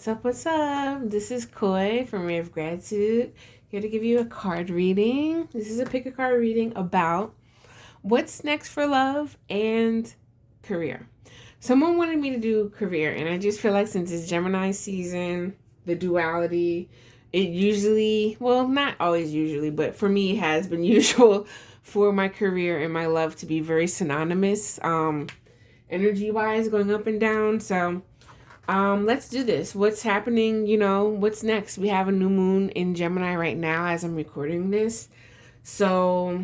What's up? What's up? This is Koi from Ray of Gratitude, here to give you a card reading. This is a pick a card reading about what's next for love and career. Someone wanted me to do career, and I just feel like since it's Gemini season, the duality, it usually, well, not always usually, but for me, it has been usual for my career and my love to be very synonymous, energy wise, going up and down. So, let's do this. What's happening? What's next? We have a new moon in Gemini right now as I'm recording this. So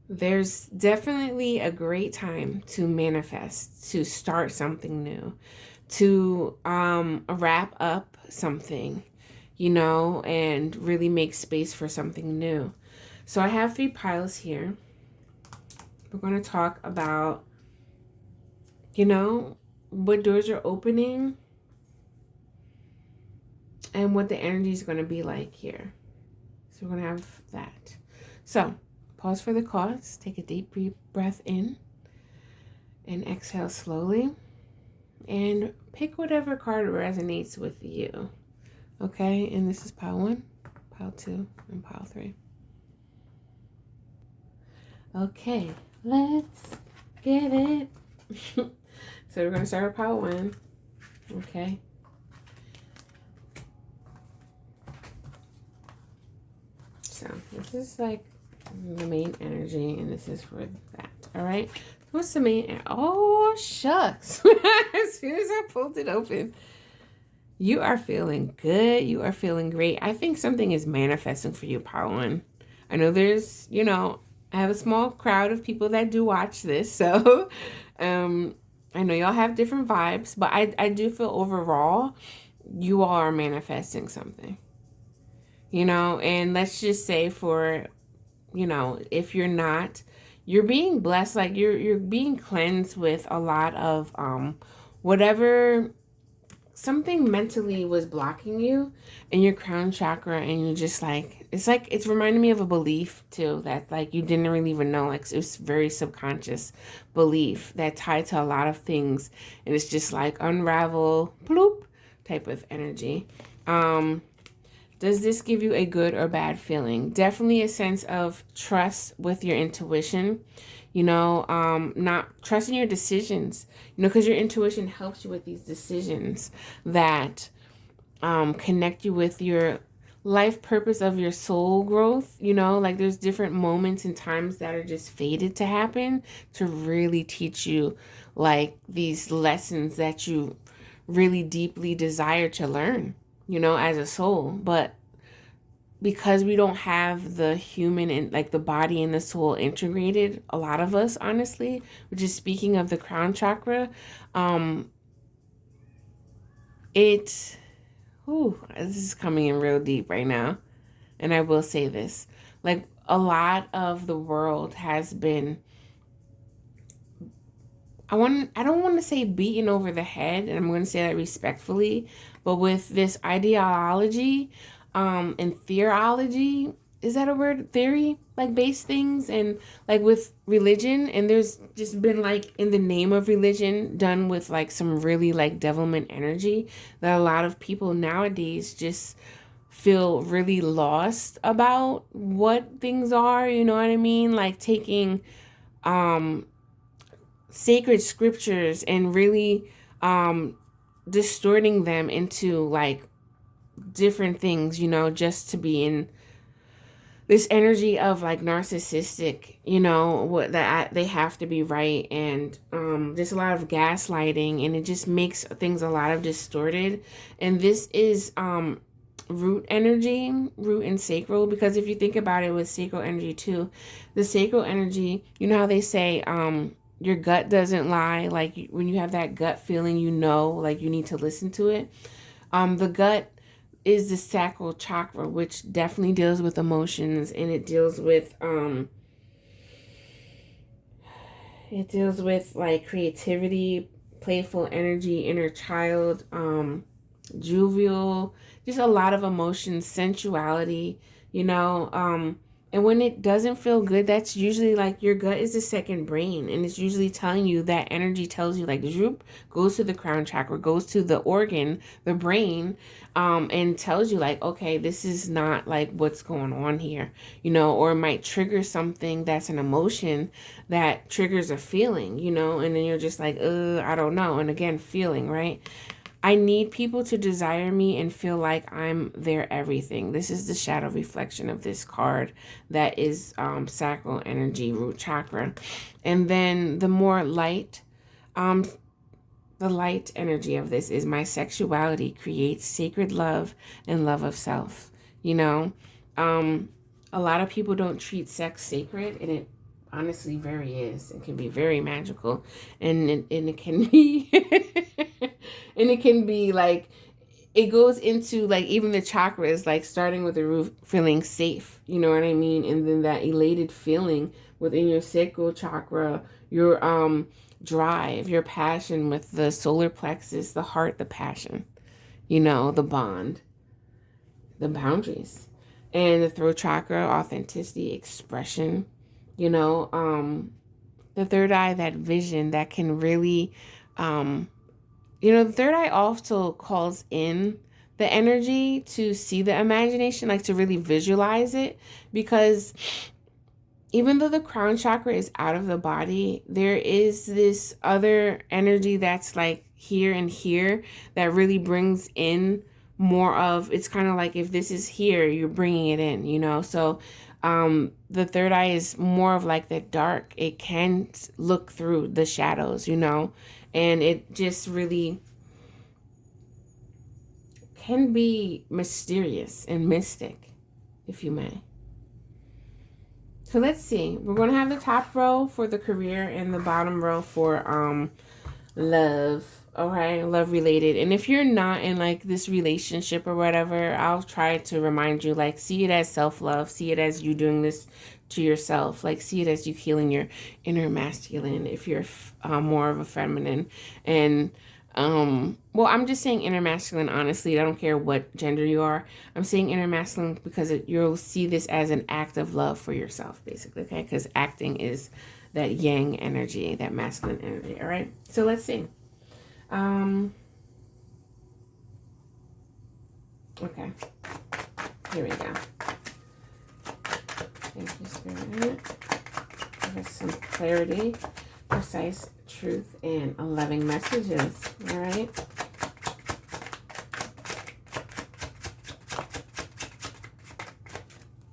there's definitely a great time to manifest, to start something new, to wrap up something, and really make space for something new. So I have 3 piles here. We're going to talk about, what doors are opening and what the energy is going to be like here. So we're going to have that. So pause for the cause. Take a deep breath in and exhale slowly. And pick whatever card resonates with you. Okay? And this is pile 1, pile 2, and pile 3. Okay, let's get it. So we're going to start with pile 1. Okay. So this is like the main energy, and this is for that. All right. What's the main? Oh, shucks. As soon as I pulled it open, you are feeling good. You are feeling great. I think something is manifesting for you, pile 1. I know there's, I have a small crowd of people that do watch this. So, I know y'all have different vibes, but I do feel overall you all are manifesting something, and let's just say for, if you're not, you're being blessed, like you're being cleansed with a lot of whatever something mentally was blocking you in your crown chakra, and you just it's reminding me of a belief too that like you didn't really even know, like it was very subconscious belief that tied to a lot of things, and it's just like unravel bloop type of energy. Does this give you a good or bad feeling? Definitely a sense of trust with your intuition, not trusting your decisions, because your intuition helps you with these decisions that connect you with your life purpose of your soul growth. Like there's different moments and times that are just fated to happen to really teach you like these lessons that you really deeply desire to learn, as a soul. But because we don't have the human and like the body and the soul integrated, a lot of us, honestly, which is speaking of the crown chakra, this is coming in real deep right now. And I will say this, like a lot of the world has been, I don't want to say beaten over the head, and I'm going to say that respectfully, but with this ideology, and theology, is that a word? Theory, like based things, and like with religion, and there's just been like in the name of religion done with like some really like devilment energy that a lot of people nowadays just feel really lost about what things are, you know what I mean? Like taking sacred scriptures and really distorting them into like different things, just to be in this energy of like narcissistic, what that they have to be right, and there's a lot of gaslighting, and it just makes things a lot of distorted. And this is root energy, root and sacral, because if you think about it with sacral energy too, the sacral energy, how they say your gut doesn't lie, like when you have that gut feeling, like you need to listen to it. The gut is the sacral chakra, which definitely deals with emotions, and it deals with like creativity, playful energy, inner child, jovial, just a lot of emotions, sensuality, And when it doesn't feel good, that's usually like your gut is the second brain. And it's usually telling you, that energy tells you, like, zoop, goes to the crown chakra, goes to the organ, the brain, and tells you, like, okay, this is not like what's going on here, you know, or it might trigger something that's an emotion that triggers a feeling, you know, and then you're just like, I don't know. And again, feeling, right? I need people to desire me and feel like I'm their everything. This is the shadow reflection of this card that is sacral energy, root chakra. And then the more light, the light energy of this is my sexuality creates sacred love and love of self. You know, a lot of people don't treat sex sacred, and it honestly very is. It can be very magical, and it can be and it can be like, it goes into like even the chakras, like starting with the root, feeling safe, you know what I mean, and then that elated feeling within your sacral chakra, your drive, your passion with the solar plexus, the heart, the passion, you know, the bond, the boundaries, and the throat chakra, authenticity, expression, you know, the third eye, that vision that can really, you know, the third eye also calls in the energy to see the imagination, like to really visualize it, because even though the crown chakra is out of the body, there is this other energy that's like here and here that really brings in more of, it's kind of like if this is here, you're bringing it in, you know? So the third eye is more of like the dark. It can look through the shadows, you know? And it just really can be mysterious and mystic, if you may. So let's see. We're going to have the top row for the career and the bottom row for love. Okay, love related. And if you're not in like this relationship or whatever, I'll try to remind you, like, see it as self-love. See it as you doing this to yourself. Like, see it as you healing your inner masculine if you're more of a feminine. And well, I'm just saying inner masculine, honestly. I don't care what gender you are. I'm saying inner masculine because you'll see this as an act of love for yourself, basically, okay? Because acting is that yang energy, that masculine energy, all right? So let's see. Okay. Here we go. Thank you, Spirit. Give us some clarity, precise truth, and loving messages, all right?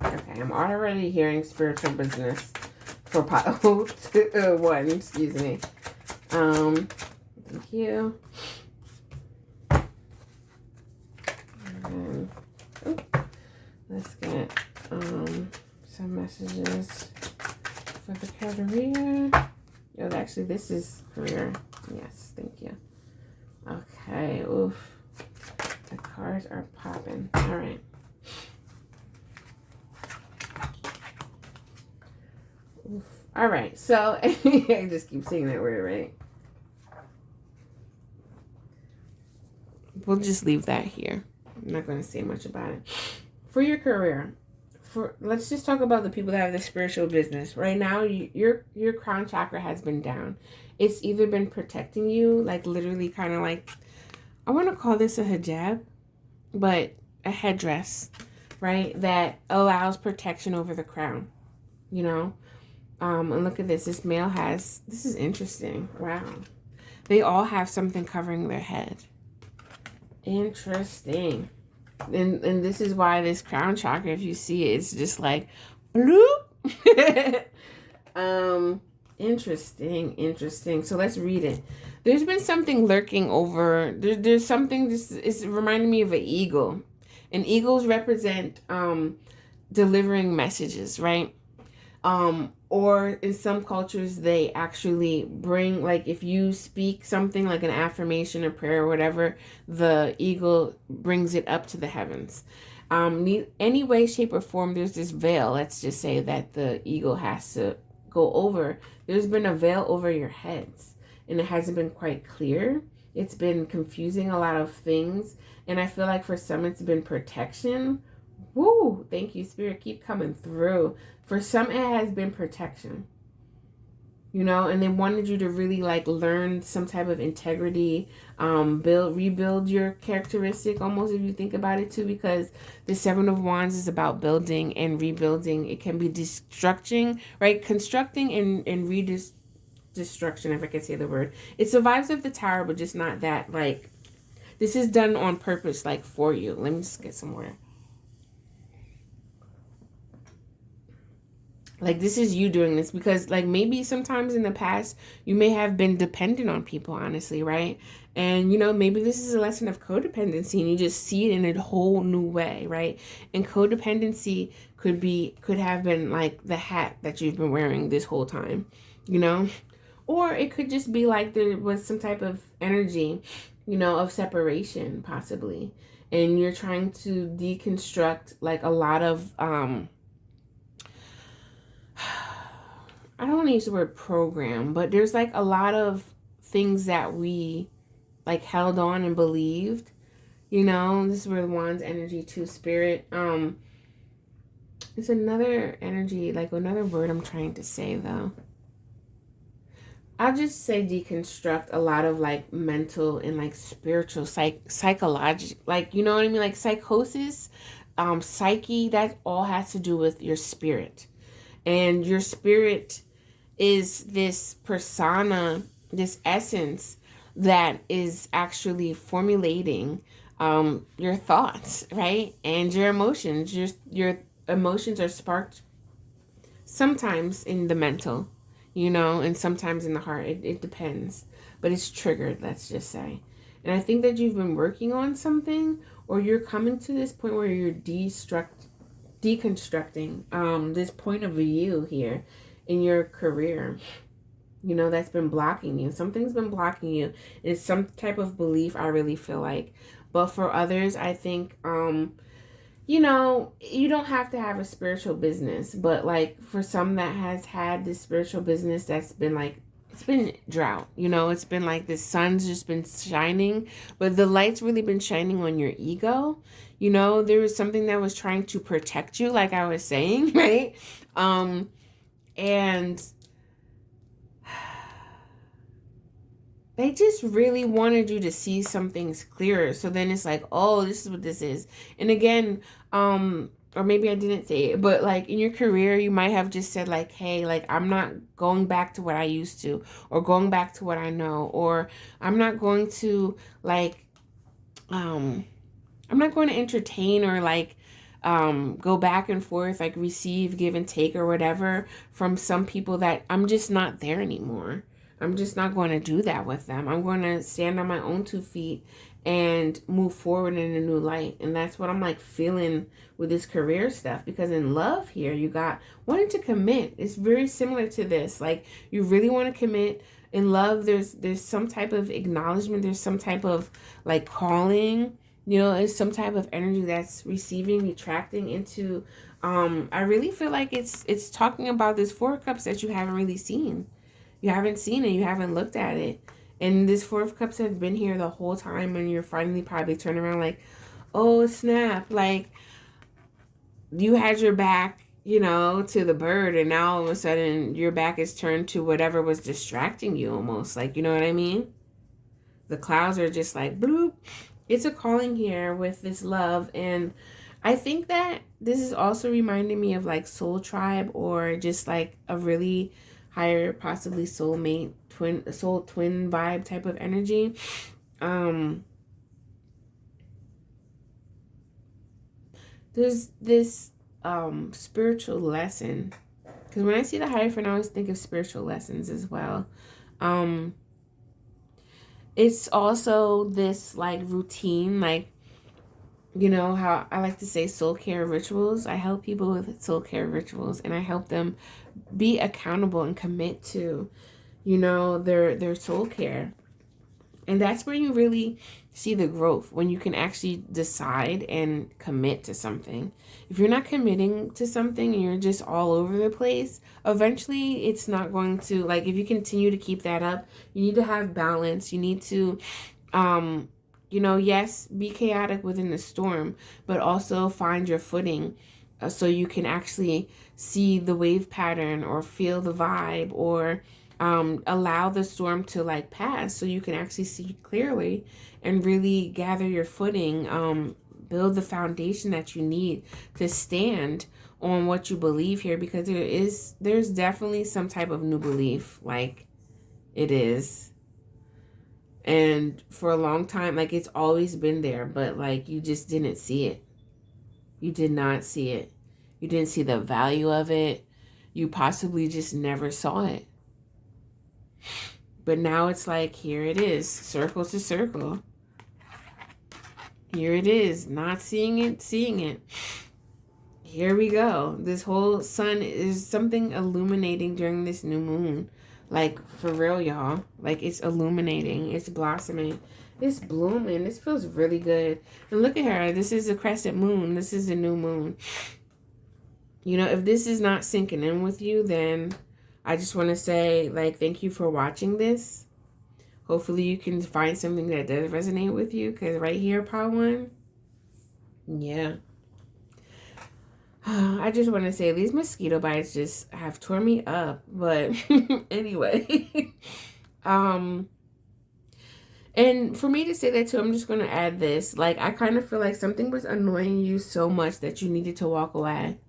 Okay, I'm already hearing spiritual business for pot one, excuse me. Thank you. And, let's get some messages for the career. Oh, actually, this is career. Yes, thank you. Okay, oof. The cards are popping. All right. Oof. All right, so I just keep saying that word, right? We'll just leave that here. I'm not going to say much about it. For your career, let's just talk about the people that have the spiritual business. Right now, your crown chakra has been down. It's either been protecting you, like literally kind of like, I want to call this a hijab, but a headdress, right? That allows protection over the crown, you know? And look at this. This male has, this is interesting. Wow. They all have something covering their head. Interesting. And this is why this crown chakra, if you see it, it's just like bloop. Interesting. So let's read it. There's been something lurking over. There's something. This is reminding me of an eagle. And eagles represent delivering messages, right? Or in some cultures, they actually bring, like, if you speak something like an affirmation or prayer or whatever, the eagle brings it up to the heavens. Any way, shape, or form, there's this veil, let's just say, that the eagle has to go over. There's been a veil over your heads, and it hasn't been quite clear. It's been confusing a lot of things, and I feel like for some it's been protection. Woo! Thank you, Spirit. Keep coming through. For some, it has been protection. You know, and they wanted you to really like learn some type of integrity, rebuild your characteristic almost, if you think about it too, because the Seven of Wands is about building and rebuilding. It can be destructing, right? Constructing and destruction, if I can say the word. It survives of the Tower, but just not that, like, this is done on purpose, like, for you. Let me just get somewhere. Like, this is you doing this because, like, maybe sometimes in the past, you may have been dependent on people, honestly, right? And, you know, maybe this is a lesson of codependency and you just see it in a whole new way, right? And codependency could have been, like, the hat that you've been wearing this whole time, you know? Or it could just be like there was some type of energy, you know, of separation, possibly. And you're trying to deconstruct, like, a lot of, I don't want to use the word program, but there's like a lot of things that we like held on and believed, you know. This is where Wands energy to Spirit. There's another energy, like another word I'm trying to say though. I'll just say deconstruct a lot of like mental and like spiritual psychological, like, you know what I mean? Like psychosis, psyche, that all has to do with your spirit. And your spirit is this persona, this essence that is actually formulating your thoughts, right? And your emotions. Your emotions are sparked sometimes in the mental, you know, and sometimes in the heart. It depends. But it's triggered, let's just say. And I think that you've been working on something, or you're coming to this point where you're deconstructing this point of view here in your career, you know, that's been blocking you. Something's been blocking you. It's some type of belief, I really feel like. But for others, I think, you know, you don't have to have a spiritual business. But like for some that has had this spiritual business that's been like, it's been drought, you know, it's been like the sun's just been shining, but the light's really been shining on your ego. You know, there was something that was trying to protect you, like I was saying, right? And they just really wanted you to see some things clearer. So then it's like, oh, this is what this is. And again, or maybe I didn't say it, but like in your career, you might have just said like, hey, like I'm not going back to what I used to, or going back to what I know, or I'm not going to like, I'm not going to entertain or like, go back and forth, like receive, give and take or whatever from some people that I'm just not there anymore. I'm just not going to do that with them. I'm going to stand on my own 2 feet and move forward in a new light. And that's what I'm like feeling with this career stuff. Because in love here, you got wanting to commit. It's very similar to this. Like you really want to commit. In love, there's some type of acknowledgement. There's some type of like calling. You know, it's some type of energy that's receiving, attracting into. I really feel like it's talking about this 4 of Cups that you haven't really seen. You haven't seen it. You haven't looked at it. And this 4 of Cups has been here the whole time, and you're finally probably turning around like, oh, snap. Like, you had your back, you know, to the bird, and now all of a sudden your back is turned to whatever was distracting you almost. Like, you know what I mean? The clouds are just like, bloop. It's a calling here with this love. And I think that this is also reminding me of like soul tribe, or just like a really higher, possibly soulmate, soul twin vibe type of energy. There's this spiritual lesson, because when I see the Hierophant, I always think of spiritual lessons as well. It's also this like routine, like, you know how I like to say soul care rituals. I help people with soul care rituals, and I help them be accountable and commit to, you know, their soul care. And that's where you really see the growth, when you can actually decide and commit to something. If you're not committing to something and you're just all over the place, eventually it's not going to, like, if you continue to keep that up, you need to have balance. You need to, you know, yes, be chaotic within the storm, but also find your footing so you can actually see the wave pattern or feel the vibe, or allow the storm to like pass so you can actually see clearly and really gather your footing, build the foundation that you need to stand on what you believe here, because there's definitely some type of new belief, like it is. And for a long time, like it's always been there, but like you just didn't see it. You did not see it. You didn't see the value of it. You possibly just never saw it. But now it's like, here it is, circle to circle. Here it is, not seeing it, seeing it. Here we go. This whole sun is something illuminating during this new moon. Like, for real, y'all. Like, it's illuminating. It's blossoming. It's blooming. This feels really good. And look at her. This is a crescent moon. This is a new moon. You know, if this is not sinking in with you, then I just want to say, like, thank you for watching this. Hopefully you can find something that does resonate with you. Because right here, part one, yeah. I just want to say these mosquito bites just have torn me up. But anyway. And for me to say that too, I'm just going to add this. Like, I kind of feel like something was annoying you so much that you needed to walk away.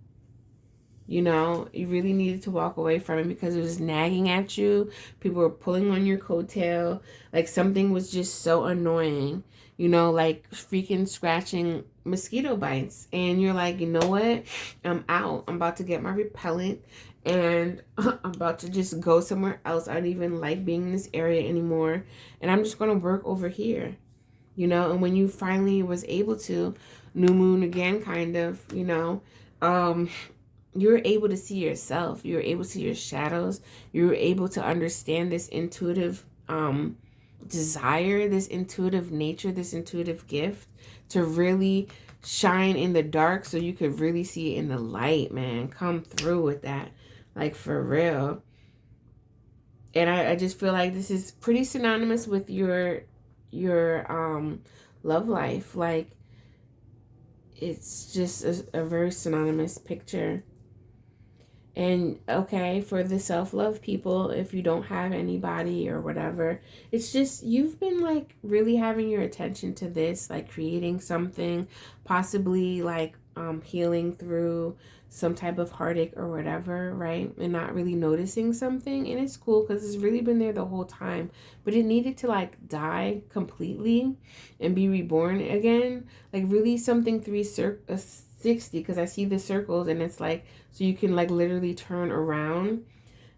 You know, you really needed to walk away from it because it was nagging at you. People were pulling on your coattail. Like, something was just so annoying. You know, like freaking scratching mosquito bites. And you're like, you know what? I'm out. I'm about to get my repellent. And I'm about to just go somewhere else. I don't even like being in this area anymore. And I'm just going to work over here. You know, and when you finally was able to, new moon again, kind of, you know, you're able to see yourself. You're able to see your shadows. You're able to understand this intuitive desire, this intuitive nature, this intuitive gift to really shine in the dark so you could really see it in the light, man. Come through with that. Like, for real. And I just feel like this is pretty synonymous with your love life. Like, it's just a very synonymous picture. And okay, for the self-love people, if you don't have anybody or whatever, it's just you've been like really having your attention to this, like creating something, possibly like healing through some type of heartache or whatever, right? And not really noticing something. And it's cool because it's really been there the whole time, but it needed to like die completely and be reborn again. Like really something 360, because I see the circles and it's like, so you can like literally turn around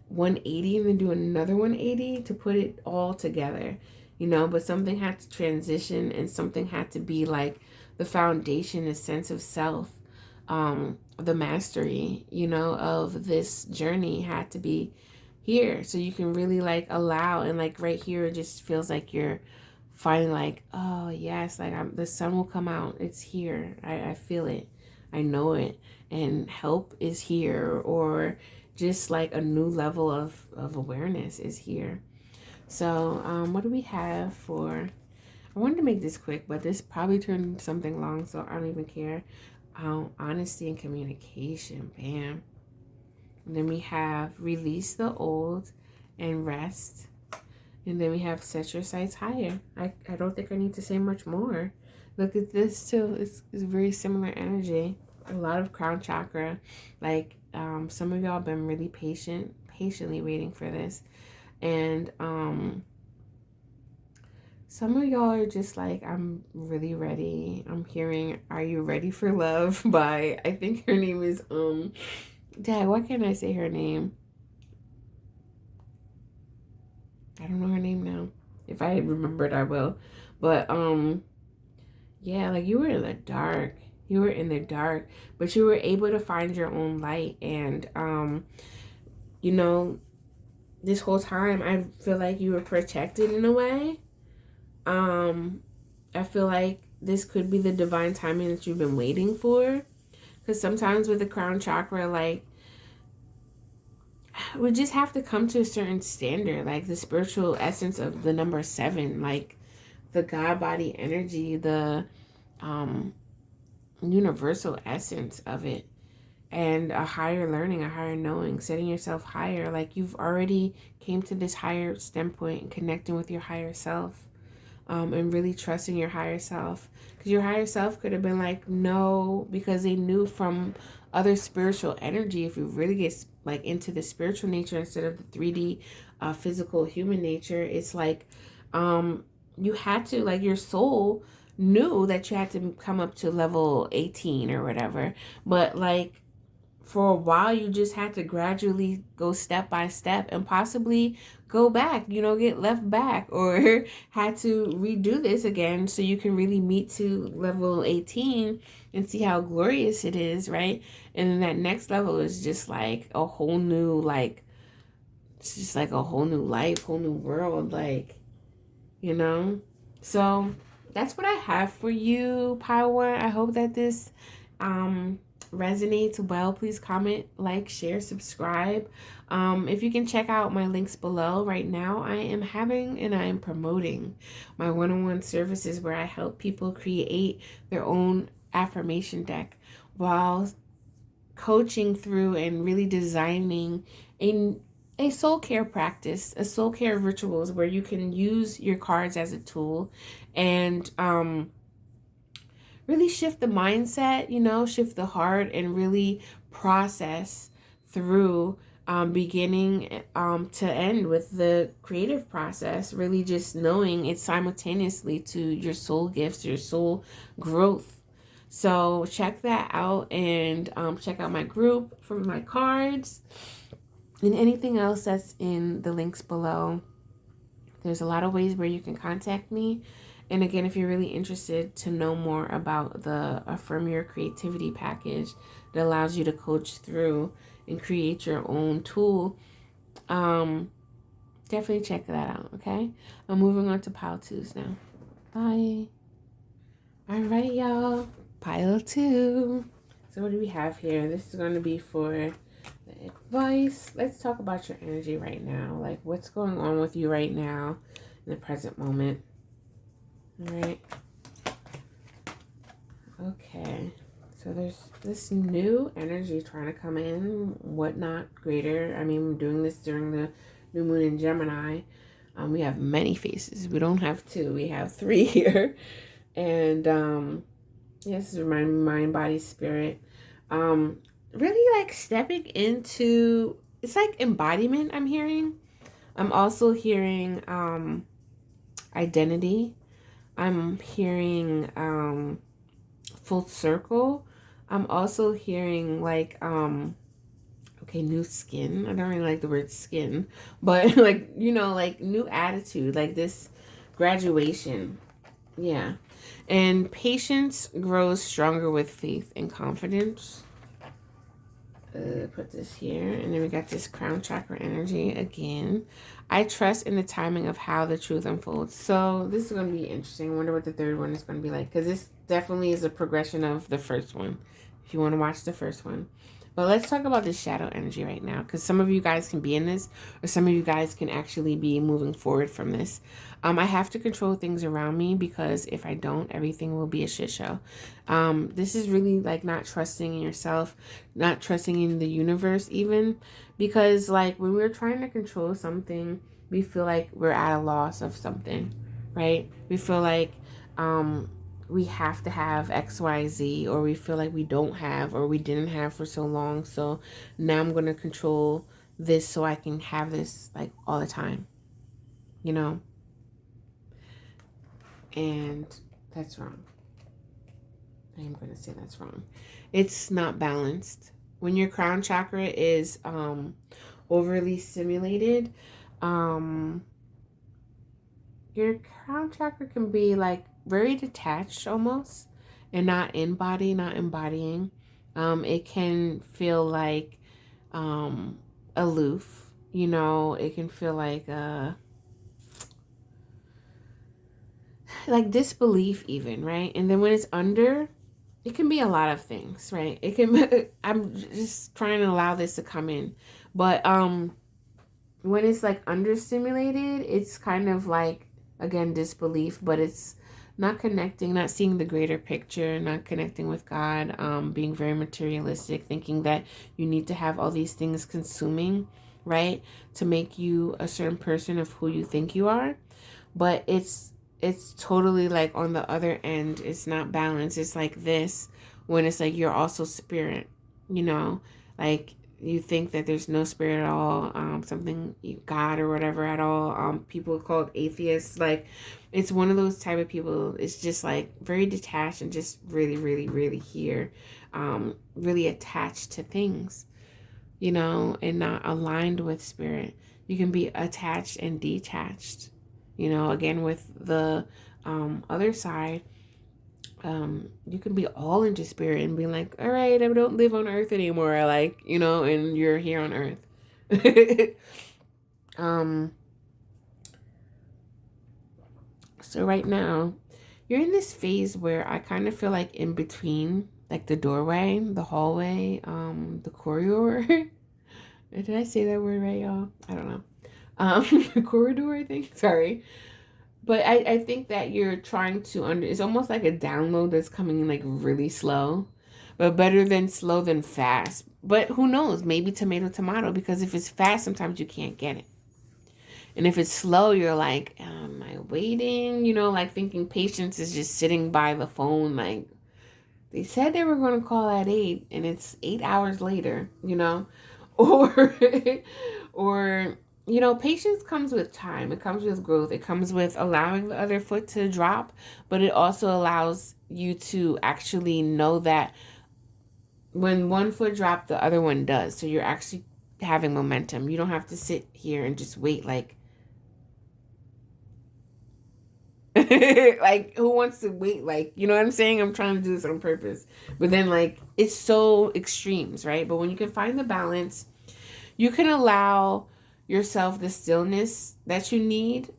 180 and then do another 180 to put it all together, you know. But something had to transition and something had to be like the foundation, the sense of self, the mastery, you know, of this journey had to be here. So you can really like allow, and like right here, it just feels like you're finally like, oh yes, like the sun will come out. It's here. I feel it. I know it. And help is here, or just like a new level of awareness is here. So what do we have for, I wanted to make this quick, but this probably turned something long, so I don't even care. Honesty and communication, bam. And then we have release the old and rest. And then we have set your sights higher. I don't think I need to say much more. Look at this too. It's very similar energy. A lot of crown chakra. Like some of y'all been really patiently waiting for this. And some of y'all are just like, I'm really ready. I'm hearing Are You Ready for Love by, I think her name is Dad, why can't I say her name? I don't know her name now. If I remembered, I will. But yeah, like you were in the dark. You were in the dark, but you were able to find your own light. And you know, this whole time I feel like you were protected in a way. I feel like this could be the divine timing that you've been waiting for. Because sometimes with the crown chakra, like, we just have to come to a certain standard, like the spiritual essence of the number 7, like the God body energy, the universal essence of it. and a higher learning, a higher knowing, setting yourself higher. Like you've already came to this higher standpoint and connecting with your higher self, and really trusting your higher self. Because your higher self could have been like, no, because they knew from other spiritual energy, if you really get like into the spiritual nature instead of the 3D physical human nature, it's like you had to, like, your soul knew that you had to come up to level 18 or whatever, but like for a while you just had to gradually go step by step and possibly go back, get left back, or had to redo this again so you can really meet to level 18 and see how glorious it is, right? And then that next level is just like a whole new, like, it's just like a whole new life, whole new world, like, so that's what I have for you, Power. I hope that this resonates well. Please comment, like, share, subscribe. If you can check out my links below. Right now I am having and I am promoting my one-on-one services where I help people create their own affirmation deck while coaching through and really designing a soul care practice, a soul care rituals where you can use your cards as a tool and really shift the mindset, shift the heart, and really process through beginning to end with the creative process, really just knowing it's simultaneously to your soul gifts, your soul growth. So check that out, and check out my group for my cards and anything else that's in the links below. There's a lot of ways where you can contact me. And again, if you're really interested to know more about the Affirm Your Creativity package that allows you to coach through and create your own tool, definitely check that out, okay? I'm moving on to pile twos now. Bye. All right, y'all. Pile two. So what do we have here? This is going to be for the advice. Let's talk about your energy right now. Like, what's going on with you right now in the present moment? All right. Okay. So there's this new energy trying to come in. Whatnot greater. I mean, I'm doing this during the new moon in Gemini. We have many faces. We don't have two. We have three here. And yes, this is my mind, body, spirit. Really like stepping into, it's like embodiment I'm hearing. I'm also hearing identity. I'm hearing full circle. I'm also hearing like okay, new skin. I don't really like the word skin, but like, like new attitude, like this graduation. Yeah. And patience grows stronger with faith and confidence. Put this here. And then we got this crown chakra energy again. I trust in the timing of how the truth unfolds. So this is going to be interesting. I wonder what the third one is going to be like, because this definitely is a progression of the first one, if you want to watch the first one. But let's talk about this shadow energy right now, because some of you guys can be in this, or some of you guys can actually be moving forward from this. I have to control things around me, because if I don't, everything will be a shit show. This is really like not trusting in yourself, not trusting in the universe even, because like when we're trying to control something, we feel like we're at a loss of something, right? We feel like we have to have X, Y, Z, or we feel like we don't have, or we didn't have for so long. So now I'm going to control this so I can have this like all the time, and that's wrong. I am going to say that's wrong. It's not balanced. When your crown chakra is overly stimulated, your crown chakra can be like very detached almost, and not in body, not embodying. It can feel like aloof, it can feel like disbelief even, right? And then when it's under, it can be a lot of things, right? It can I'm just trying to allow this to come in, but when it's like understimulated, it's kind of like, again, disbelief, but it's not connecting, not seeing the greater picture, not connecting with God, being very materialistic, thinking that you need to have all these things consuming, right, to make you a certain person of who you think you are. But it's totally like on the other end, it's not balanced. It's like this when it's like you're also spirit, you know, like you think that there's no spirit at all, something, God or whatever at all. People called atheists, like it's one of those type of people. It's just like very detached and just really, really, really here, really attached to things, you know, and not aligned with spirit. You can be attached and detached, you know, again with the other side. You can be all into spirit and be like, all right, I don't live on earth anymore, like, you know, and you're here on earth. um so right now you're in this phase where I kind of feel like in between, like the doorway, the hallway, the corridor. Did I say that word right, y'all? I don't know. The corridor, I think. Sorry. But I think that you're trying to it's almost like a download that's coming in like really slow, but better than slow than fast. But who knows? Maybe tomato, tomato, because if it's fast, sometimes you can't get it. And if it's slow, you're like, am I waiting? You know, like thinking patience is just sitting by the phone. Like they said they were going to call at 8 and it's 8 hours later, you know, or, or, you know, patience comes with time. It comes with growth. It comes with allowing the other foot to drop, but it also allows you to actually know that when one foot drops, the other one does. So you're actually having momentum. You don't have to sit here and just wait like, like who wants to wait, like, you know what I'm saying? I'm trying to do this on purpose, but then like it's so extremes, right? But when you can find the balance, you can allow yourself the stillness that you need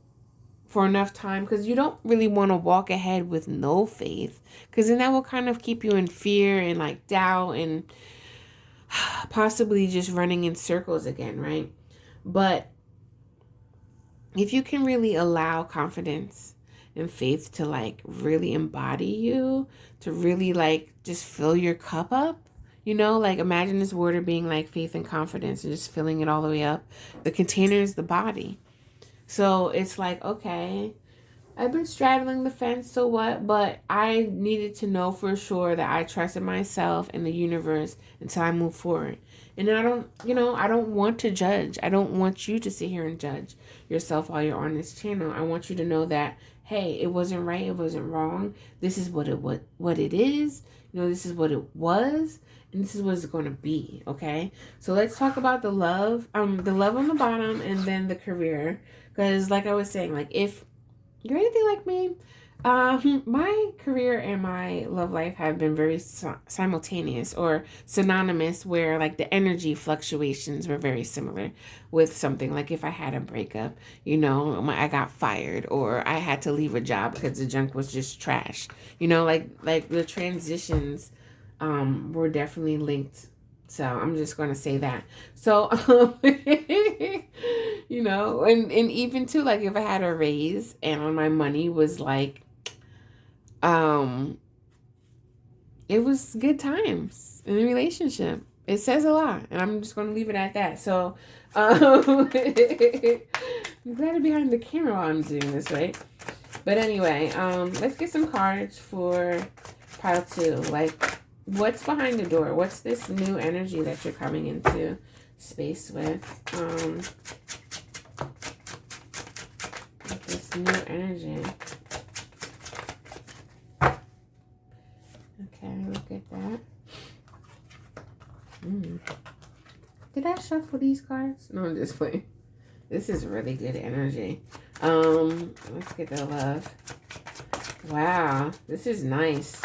for enough time, because you don't really want to walk ahead with no faith, because then that will kind of keep you in fear and like doubt and possibly just running in circles again, right? But if you can really allow confidence and faith to like really embody you, to really like just fill your cup up, you know, like imagine this water being like faith and confidence and just filling it all the way up. The container is the body. So it's like, okay, I've been straddling the fence, so what? But I needed to know for sure that I trusted myself and the universe until I move forward. And I don't, you know, I don't want to judge. I don't want you to sit here and judge yourself while you're on this channel. I want you to know that, hey, it wasn't right, it wasn't wrong. This is what it is. You know, this is what it was, and this is what it's going to be, okay? So let's talk about the love on the bottom and then the career. Because like I was saying, like if you're anything like me, my career and my love life have been very simultaneous or synonymous, where like the energy fluctuations were very similar with something. Like if I had a breakup, you know, I got fired, or I had to leave a job because the junk was just trash, you know, like the transitions were definitely linked. So I'm just going to say that. So, you know, and even too, like if I had a raise and my money was like, it was good times in a relationship. It says a lot, and I'm just going to leave it at that. So, I'm glad to be behind the camera while I'm doing this, right? But anyway, let's get some cards for pile 2. Like, what's behind the door? What's this new energy that you're coming into space with? This new energy. Okay, look at that. Did I shuffle these cards? No, I'm just playing. This is really good energy. Let's get the love. Wow, this is nice.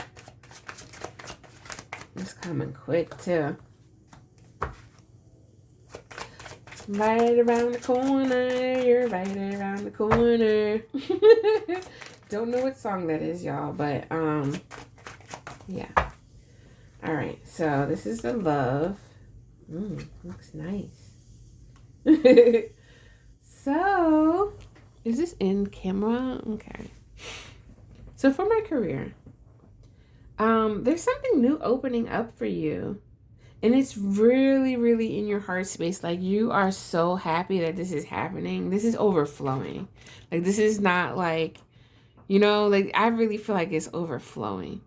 It's coming quick too. Right around the corner, you're right around the corner. Don't know what song that is, y'all, but yeah. All right, so this is the love. Looks nice. So, is this in camera? Okay. So for my career, there's something new opening up for you. And it's really, really in your heart space. Like, you are so happy that this is happening. This is overflowing. Like, this is not like, like, I really feel like it's overflowing.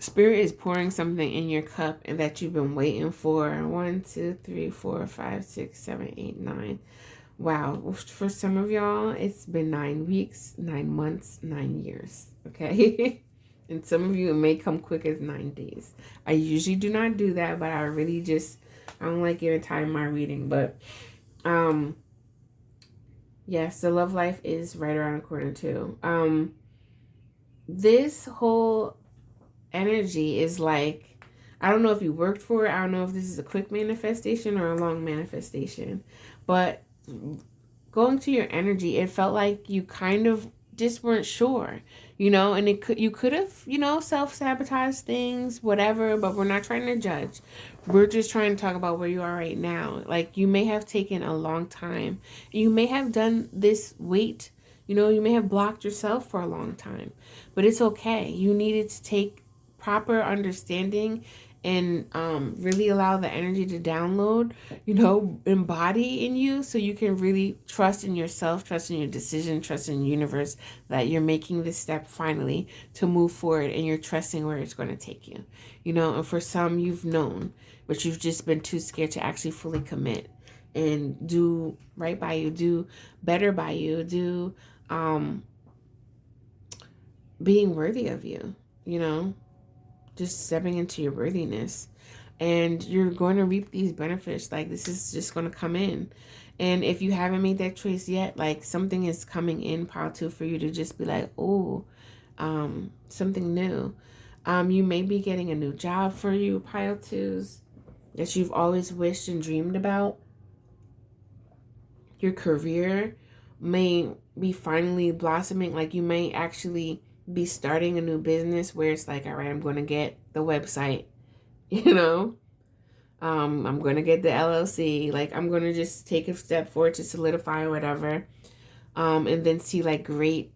Spirit is pouring something in your cup and that you've been waiting for. 1, 2, 3, 4, 5, 6, 7, 8, 9. Wow. For some of y'all, it's been 9 weeks, 9 months, 9 years. Okay. And some of you, it may come quick as 9 days. I usually do not do that, but I don't like giving time in my reading. But, yes, the love life is right around the corner too. This whole energy is like, I don't know if you worked for it. I don't know if this is a quick manifestation or a long manifestation. But going to your energy, it felt like you kind of just weren't sure, and you could have, self-sabotaged things, whatever, but we're not trying to judge. We're just trying to talk about where you are right now. Like, you may have taken a long time. You may have done this wait, you may have blocked yourself for a long time, but it's okay. You needed to take proper understanding and really allow the energy to download, embody in you, so you can really trust in yourself, trust in your decision, trust in the universe that you're making this step finally to move forward, and you're trusting where it's going to take you. And for some, you've known, but you've just been too scared to actually fully commit and do right by you, do better by you, do being worthy of you, just stepping into your worthiness, and you're going to reap these benefits. Like, this is just going to come in. And if you haven't made that choice yet, like, something is coming in, pile 2, for you to just be like, oh, something new. You may be getting a new job for you, pile 2s, that you've always wished and dreamed about. Your career may be finally blossoming. Like, you may actually be starting a new business where it's like, all right, I'm going to get the website, I'm going to get the LLC. Like, I'm going to just take a step forward to solidify or whatever. And then see like great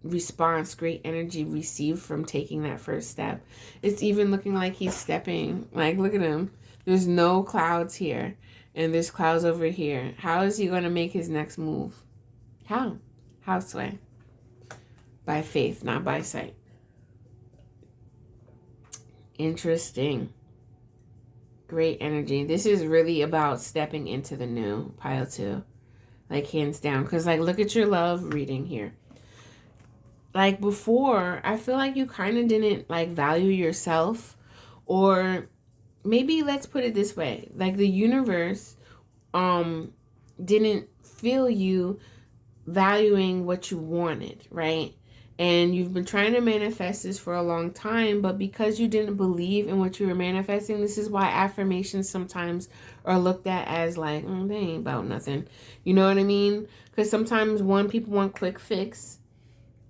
response, great energy received from taking that first step. It's even looking like he's stepping, like, look at him. There's no clouds here and there's clouds over here. How is he going to make his next move? How, Sway? By faith, not by sight. Interesting. Great energy. This is really about stepping into the new, pile 2. Like, hands down. Because, like, look at your love reading here. Like, before, I feel like you kind of didn't, like, value yourself. Or maybe let's put it this way. Like, the universe didn't feel you valuing what you wanted, right? And you've been trying to manifest this for a long time, but because you didn't believe in what you were manifesting, this is why affirmations sometimes are looked at as like, they ain't about nothing. You know what I mean? Because sometimes, people want quick fix,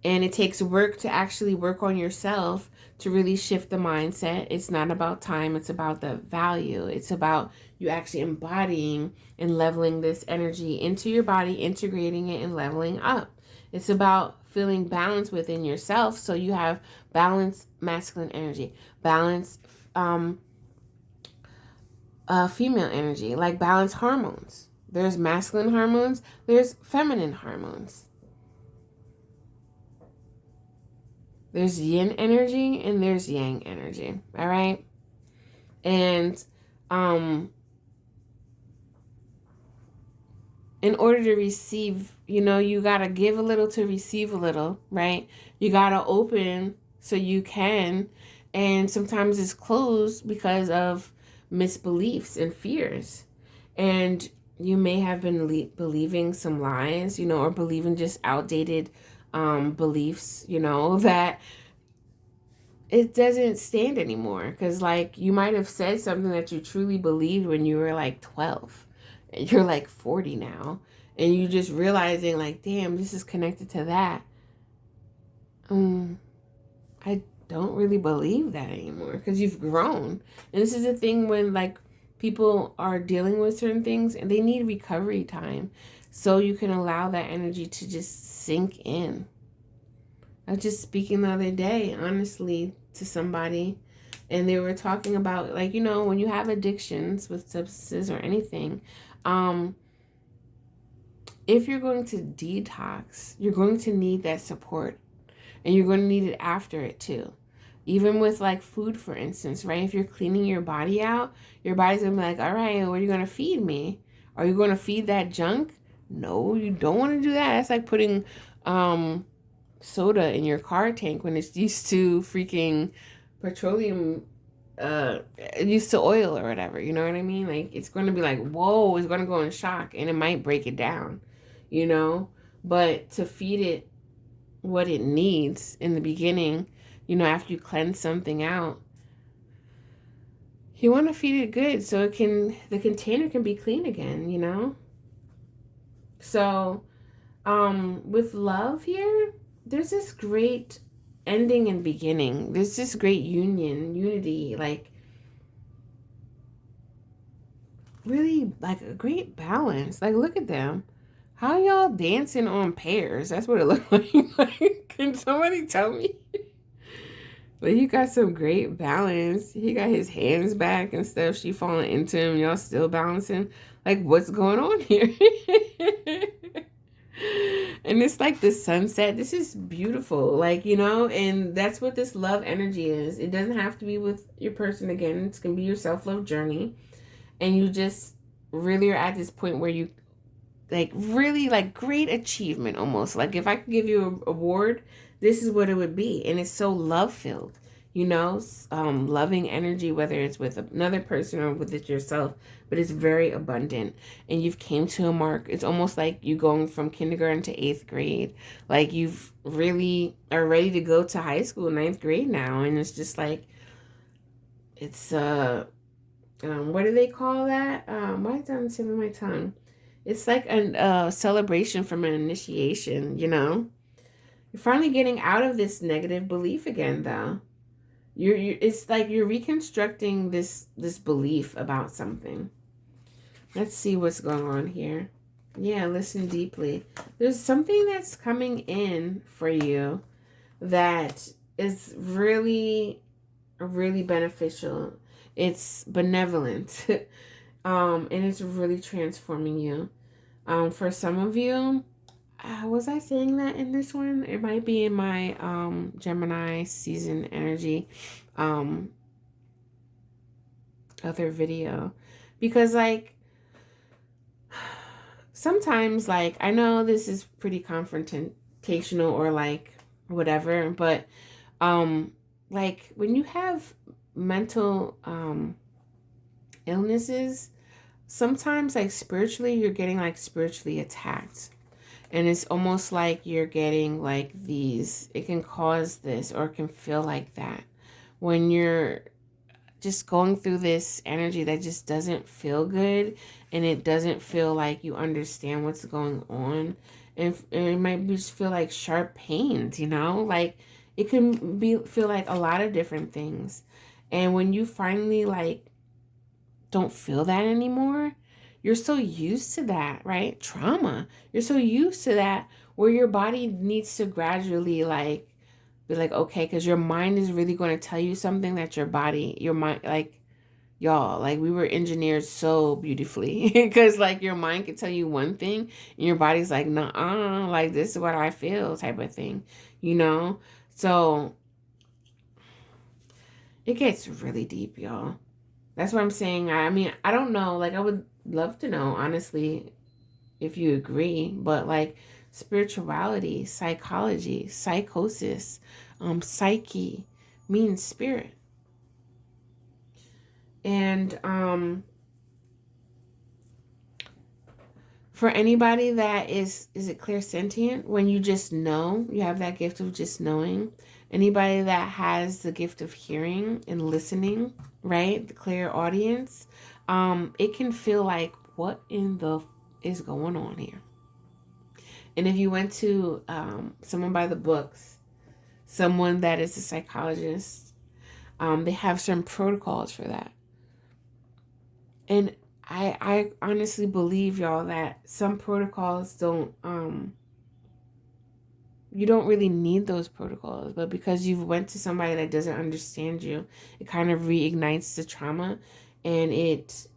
and it takes work to actually work on yourself to really shift the mindset. It's not about time. It's about the value. It's about you actually embodying and leveling this energy into your body, integrating it and leveling up. It's about feeling balance within yourself, so you have balanced masculine energy, balanced female energy, like balanced hormones. There's masculine hormones, there's feminine hormones. There's yin energy and there's yang energy, all right? And in order to receive, you got to give a little to receive a little, right? You got to open so you can. And sometimes it's closed because of misbeliefs and fears. And you may have been believing some lies, or believing just outdated beliefs, that it doesn't stand anymore. Because, like, you might have said something that you truly believed when you were like 12. You're like 40 now, and you just realizing, like, damn, this is connected to that. I don't really believe that anymore, because you've grown. And this is the thing when, like, people are dealing with certain things and they need recovery time, so you can allow that energy to just sink in. I was just speaking the other day, honestly, to somebody, and they were talking about, like, when you have addictions with substances or anything, um, if you're going to detox, you're going to need that support, and you're going to need it after it too. Even with like food, for instance, right? If you're cleaning your body out, your body's gonna be like, all right, what are you gonna feed me? Are you gonna feed that junk? No, you don't want to do that. That's like putting soda in your car tank when it's used to freaking petroleum, uh used to oil or whatever. You know what I mean? Like, it's going to be like, whoa, it's going to go in shock, and it might break it down, you know but to feed it what it needs in the beginning, after you cleanse something out, you want to feed it good so the container can be clean again. So with love here, there's this great ending and beginning. There's this great unity, like really like a great balance. Like, look at them. How y'all dancing on pairs? That's what it looked like. Like, can somebody tell me? But he got some great balance. He got his hands back and stuff. She falling into him. Y'all still balancing. Like, what's going on here? And it's like the sunset. This is beautiful. Like, and that's what this love energy is. It doesn't have to be with your person again. It's going to be your self-love journey. And you just really are at this point where you like really like great achievement almost. Like, if I could give you an award, this is what it would be. And it's so love filled, loving energy, whether it's with another person or with it yourself, but it's very abundant. And you've came to a mark. It's almost like you going from kindergarten to 8th grade. Like, you've really are ready to go to high school, 9th grade now. And it's just like, it's what do they call that? Why is that on the tip of my tongue? It's like a celebration from an initiation, You're finally getting out of this negative belief again, though. It's like you're reconstructing this belief about something. Let's see what's going on here. Yeah, listen deeply. There's something that's coming in for you that is really, really beneficial. It's benevolent. And it's really transforming you. For some of you, was I saying that in this one? It might be in my Gemini season energy other video. Because, like, sometimes, like, I know this is pretty confrontational or, like, whatever, but, like, when you have mental illnesses, sometimes, like, spiritually, you're getting, like, spiritually attacked. And it's almost like you're getting, like, it can cause this or it can feel like that when you're just going through this energy that just doesn't feel good, and it doesn't feel like you understand what's going on. And it might just feel like sharp pains, like it can feel like a lot of different things. And when you finally, like, don't feel that anymore, you're so used to that, right? Trauma. You're so used to that where your body needs to gradually, like, be like, okay, because your mind is really going to tell you something that your mind, like, y'all, like, we were engineered so beautifully because, like, your mind can tell you one thing and your body's like, nah, like, this is what I feel type of thing, So it gets really deep, y'all. That's what I'm saying. I mean, I don't know. Like, I would love to know, honestly, if you agree. But, like, spirituality, psychology, psychosis, psyche means spirit. And for anybody that is it clairsentient? When you just know, you have that gift of just knowing. Anybody that has the gift of hearing and listening, right? The clear audience. It can feel like, what in the is going on here? And if you went to someone by the books, someone that is a psychologist, they have some protocols for that. And I honestly believe, y'all, that some protocols don't you don't really need those protocols, but because you've went to somebody that doesn't understand you, it kind of reignites the trauma, and it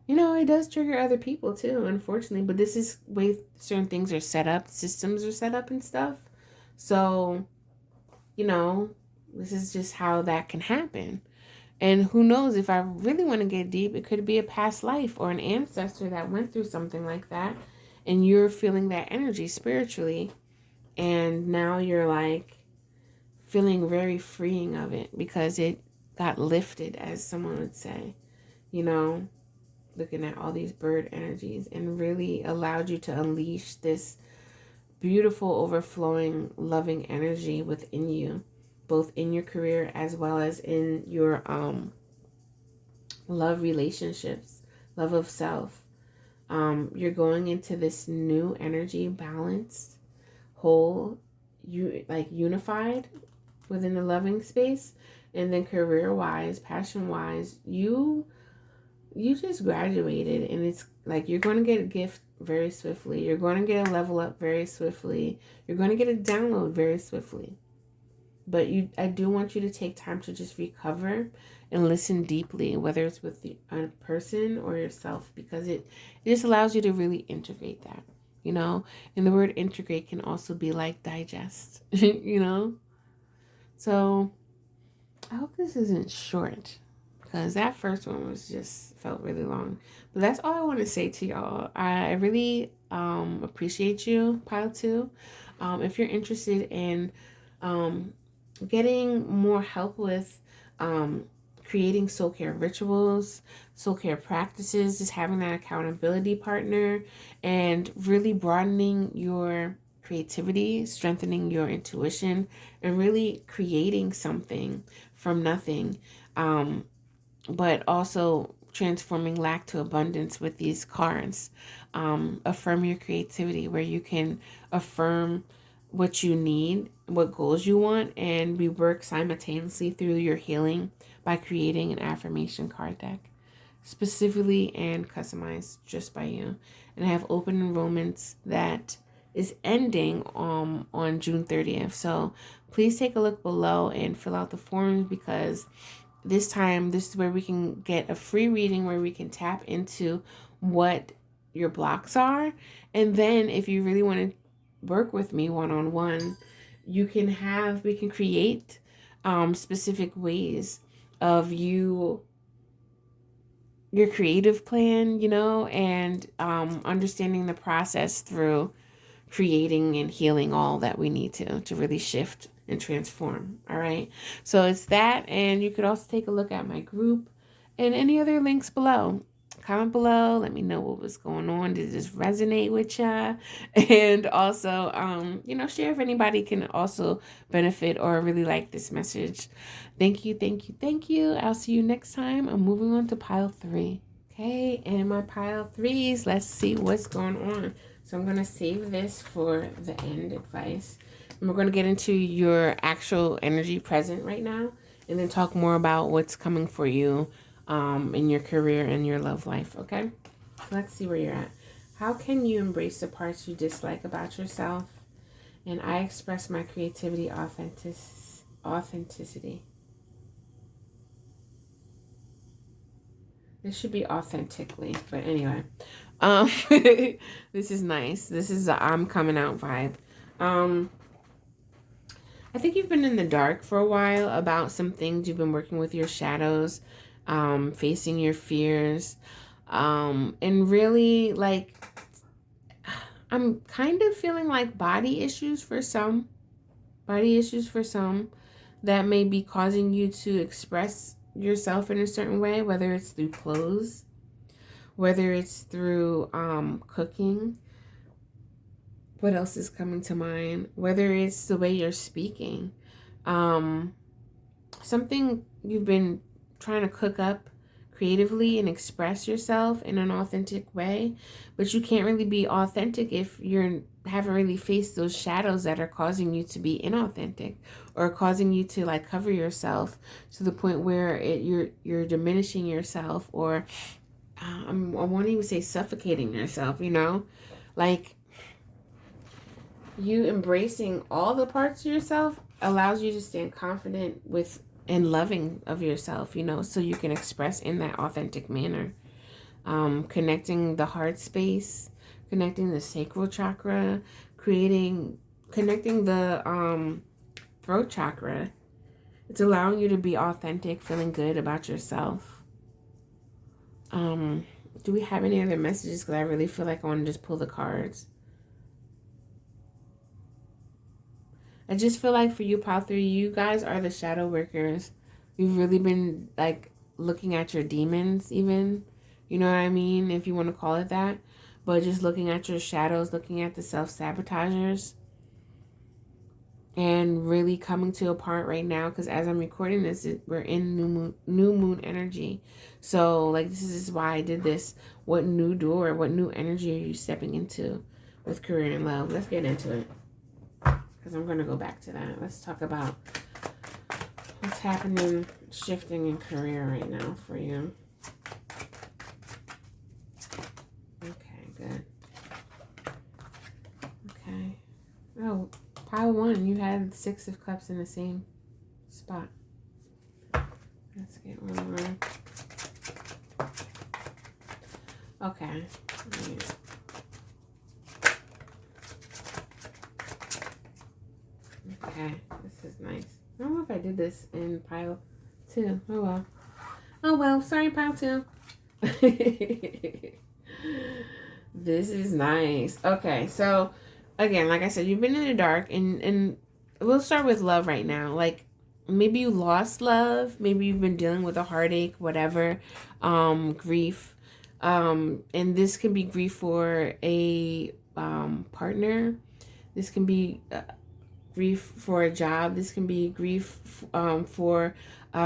it does trigger other people too, unfortunately. But this is way certain things are set up, systems are set up and stuff. So, you know, this is just how that can happen. And who knows, if I really want to get deep, it could be a past life or an ancestor that went through something like that. And you're feeling that energy spiritually. And now you're like feeling very freeing of it because it got lifted, as someone would say, you know, looking at all these bird energies, and really allowed you to unleash this beautiful, overflowing, loving energy within you, both in your career as well as in your love relationships, love of self. You're going into this new energy, balanced, whole, unified within the loving space. And then career wise, passion wise, you just graduated, and it's like you're going to get a gift very swiftly. You're going to get a level up very swiftly. You're going to get a download very swiftly. But I do want you to take time to just recover and listen deeply, whether it's with a person or yourself, because it just allows you to really integrate that, And the word integrate can also be like digest, So I hope this isn't short, because that first one was just felt really long. But that's all I want to say to y'all. I really appreciate you, Pile 2. If you're interested in getting more help with creating soul care rituals, soul care practices, just having that accountability partner, and really broadening your creativity, strengthening your intuition, and really creating something from nothing, but also transforming lack to abundance with these cards. Affirm your creativity, where you can affirm what you need, what goals you want, and we work simultaneously through your healing by creating an affirmation card deck, specifically and customized just by you. And I have open enrollments that is ending on June 30th. So please take a look below and fill out the forms, because this is where we can get a free reading where we can tap into what your blocks are. And then if you really want to work with me one-on-one, we can create specific ways of your creative plan, and understanding the process through creating and healing all that we need to really shift and transform. All right. So it's that. And you could also take a look at my group and any other links below. Comment below. Let me know what was going on. Did this resonate with ya? And also, share if anybody can also benefit or really like this message. Thank you, thank you, thank you. I'll see you next time. I'm moving on to pile 3. Okay, and my pile 3s, let's see what's going on. So I'm going to save this for the end advice. And we're going to get into your actual energy present right now, and then talk more about what's coming for you in your career and your love life, okay? Let's see where you're at. How can you embrace the parts you dislike about yourself? And I express my creativity, authenticity. This should be authentically, but anyway. This is nice. This is a I'm coming out vibe. I think you've been in the dark for a while about some things. You've been working with your shadows, facing your fears, and really, like, I'm kind of feeling like body issues for some that may be causing you to express yourself in a certain way, whether it's through clothes, whether it's through cooking. What else is coming to mind? Whether it's the way you're speaking. Something you've been trying to cook up creatively and express yourself in an authentic way, but you can't really be authentic if you haven't really faced those shadows that are causing you to be inauthentic, or causing you to like cover yourself to the point where you're diminishing yourself, or I won't even say suffocating yourself, like you embracing all the parts of yourself allows you to stand confident with and loving of yourself, so you can express in that authentic manner. Connecting the heart space, connecting the sacral chakra, connecting the throat chakra. It's allowing you to be authentic, feeling good about yourself. Do we have any other messages? Because I really feel like I want to just pull the cards. I just feel like for you, Pile 3, you guys are the shadow workers. You've really been like looking at your demons even. You know what I mean? If you want to call it that. But just looking at your shadows, looking at the self-sabotagers. And really coming to a part right now, because as I'm recording this, we're in new moon energy. So like this is why I did this. What new door, what new energy are you stepping into with career and love? Let's get into it, because I'm going to go back to that. Let's talk about what's happening, shifting in career right now for you. Okay, good. Okay. Oh, pile 1, you had 6 of Cups in the same spot. Let's get one more. Okay. Right. Okay, this is nice. I don't know if I did this in pile 2. Oh well. Oh well, sorry, pile 2. This is nice. Okay, so again, like I said, you've been in the dark, and we'll start with love right now. Like maybe you lost love, maybe you've been dealing with a heartache, whatever, grief, and this can be grief for a partner. This can be grief for a job. This can be grief for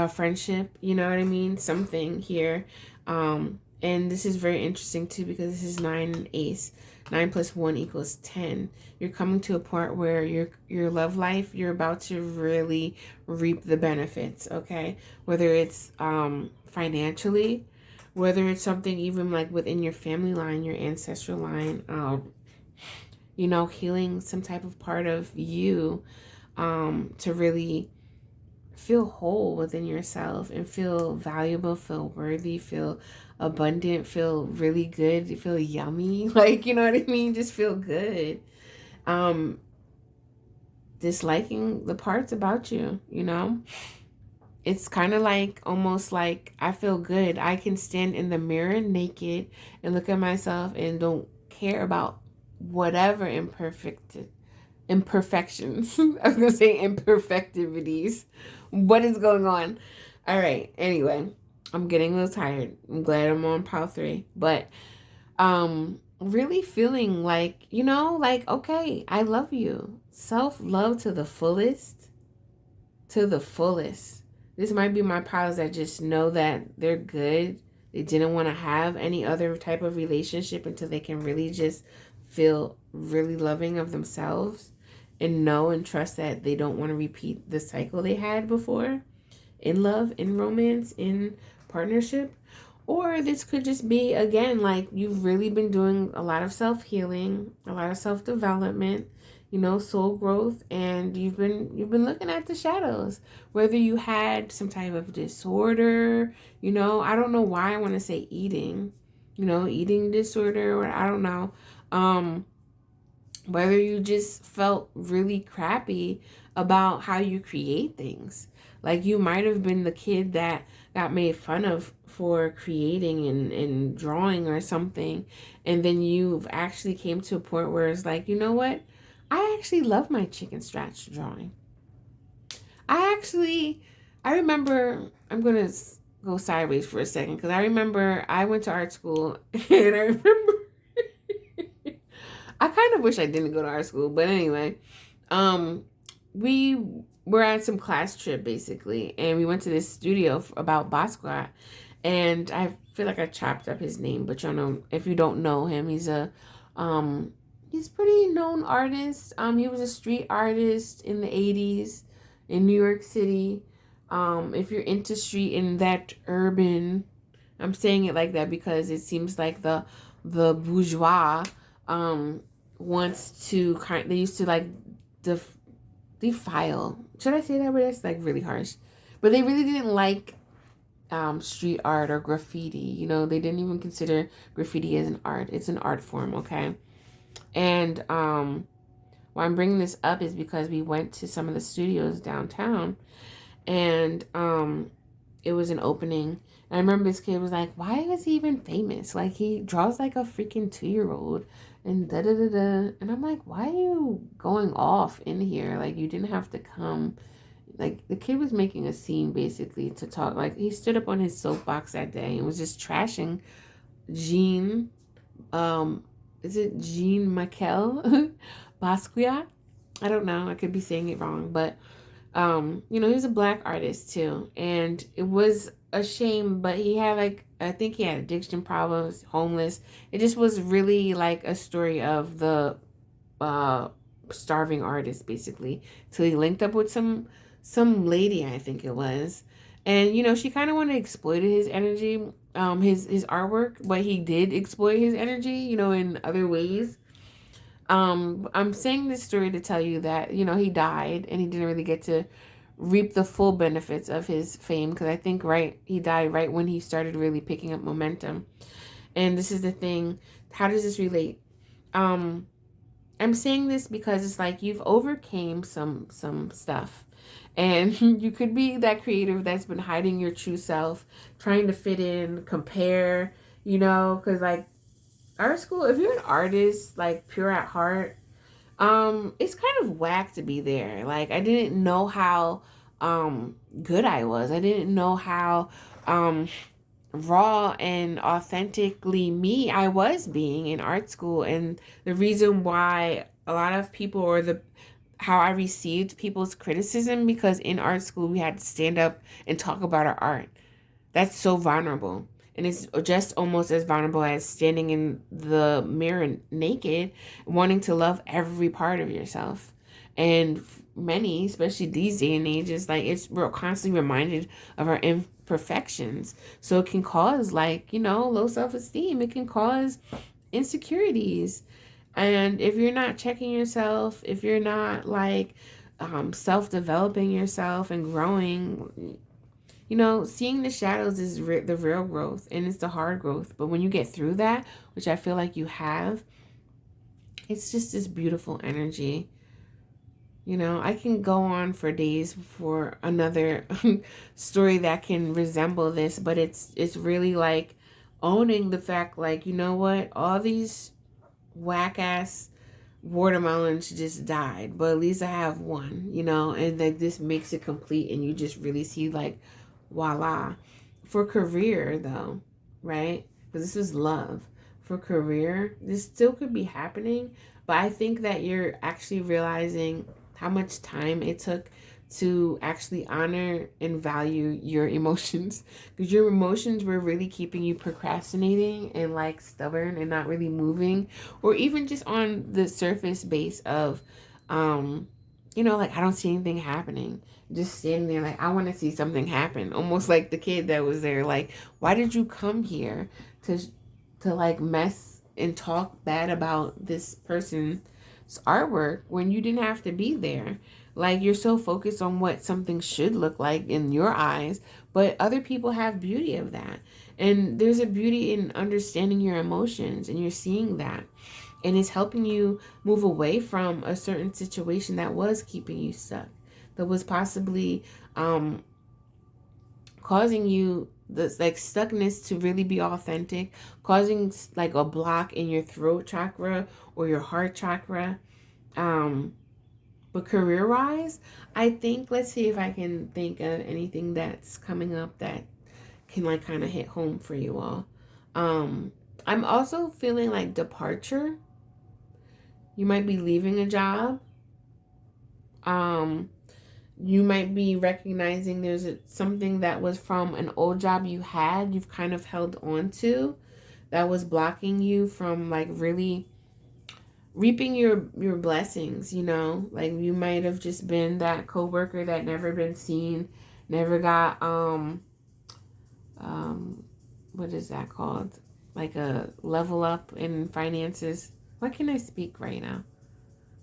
friendship. You know what I mean? Something here. And this is very interesting too, because this is 9 and Ace. 9 plus 1 equals 10. You're coming to a point where your love life, you're about to really reap the benefits, okay? Whether it's financially, whether it's something even like within your family line, your ancestral line, healing some type of part of you to really feel whole within yourself and feel valuable, feel worthy, feel abundant, feel really good, feel yummy, like, you know what I mean? Just feel good. Disliking the parts about you, it's kind of like, almost like, I feel good. I can stand in the mirror naked and look at myself and don't care about whatever imperfections. I was gonna say imperfectivities. What is going on? All right. Anyway, I'm getting a little tired. I'm glad I'm on pile 3, but really feeling like, okay, I love you. Self-love to the fullest. To the fullest. This might be my piles that just know that they're good. They didn't want to have any other type of relationship until they can really just feel really loving of themselves and know and trust that they don't want to repeat the cycle they had before in love, in romance, in partnership. Or this could just be, again, like you've really been doing a lot of self-healing, a lot of self-development, soul growth, and you've been looking at the shadows. Whether you had some type of disorder, I don't know why I want to say eating, eating disorder, or I don't know. Whether you just felt really crappy about how you create things. Like you might have been the kid that got made fun of for creating and drawing or something. And then you've actually came to a point where it's like, you know what? I actually love my chicken scratch drawing. I remember, I'm going to go sideways for a second, because I remember I went to art school and I remember I kind of wish I didn't go to art school, but anyway, we were at some class trip basically, and we went to this studio about Basquiat, and I feel like I chopped up his name, but if you don't know him, he's pretty known artist. He was a street artist in the 80s in New York City. If you're into street and that urban, I'm saying it like that because it seems like the bourgeois wants to they used to like defile. Should I say that? But that's like really harsh. But they really didn't like street art or graffiti. You know, they didn't even consider graffiti as an art. It's an art form, okay? And why I'm bringing this up is because we went to some of the studios downtown, and it was an opening. And I remember this kid was like, "Why is he even famous? Like he draws like a freaking 2-year-old." And da da da da. And I'm like, why are you going off in here? Like you didn't have to come. Like the kid was making a scene basically to talk. Like he stood up on his soapbox that day and was just trashing Jean. Is it Jean Michael Basquiat? I don't know. I could be saying it wrong, but you know, he was a black artist too, and it was a shame. But he had like, I think he had addiction problems, homeless. It just was really like a story of the starving artist basically. So he linked up with some lady, I think it was, and you know, she kind of wanted to exploit his energy, his artwork, but he did exploit his energy, you know, in other ways. I'm saying this story to tell you that, you know, he died and he didn't really get to reap the full benefits of his fame, because I think he died right when he started really picking up momentum. And this is the thing, how does this relate? Um I'm saying this because it's like you've overcame some stuff. And you could be that creative that's been hiding your true self, trying to fit in, compare, you know, because like art school, if you're an artist, like pure at heart, it's kind of whack to be there. Like I didn't know how good I was. I didn't know how raw and authentically me I was being in art school. And the reason why a lot of people, or the how I received people's criticism, because in art school we had to stand up and talk about our art. That's so vulnerable. And it's just almost as vulnerable as standing in the mirror naked, wanting to love every part of yourself. And many, especially these day and ages, like we're constantly reminded of our imperfections. So it can cause, like, you know, low self-esteem. It can cause insecurities. And if you're not checking yourself, if you're not like self-developing yourself and growing, you know, seeing the shadows is the real growth, and it's the hard growth. But when you get through that, which I feel like you have, it's just this beautiful energy. You know, I can go on for days for another story that can resemble this, but it's really like owning the fact, like, you know what, all these whack ass watermelons just died, but at least I have one, you know, and like this makes it complete, and you just really see like voila. For career though, right? Because this is love. For career, this still could be happening, but I think that you're actually realizing how much time it took to actually honor and value your emotions, because your emotions were really keeping you procrastinating and like stubborn and not really moving, or even just on the surface base of you know, like I don't see anything happening, just standing there like I want to see something happen, almost like the kid that was there, like, why did you come here to like mess and talk bad about this person's artwork when you didn't have to be there? Like you're so focused on what something should look like in your eyes, but other people have beauty of that. And there's a beauty in understanding your emotions, and you're seeing that. And it's helping you move away from a certain situation that was keeping you stuck, that was possibly causing you this like stuckness to really be authentic, causing like a block in your throat chakra or your heart chakra. But career wise, I think, let's see if I can think of anything that's coming up that can like kind of hit home for you all. I'm also feeling like departure. You might be leaving a job. You might be recognizing there's something that was from an old job you had, you've kind of held on to, that was blocking you from like really reaping your blessings, you know? Like you might have just been that coworker that never been seen, never got what is that called? Like a level up in finances. Why can't I speak right now?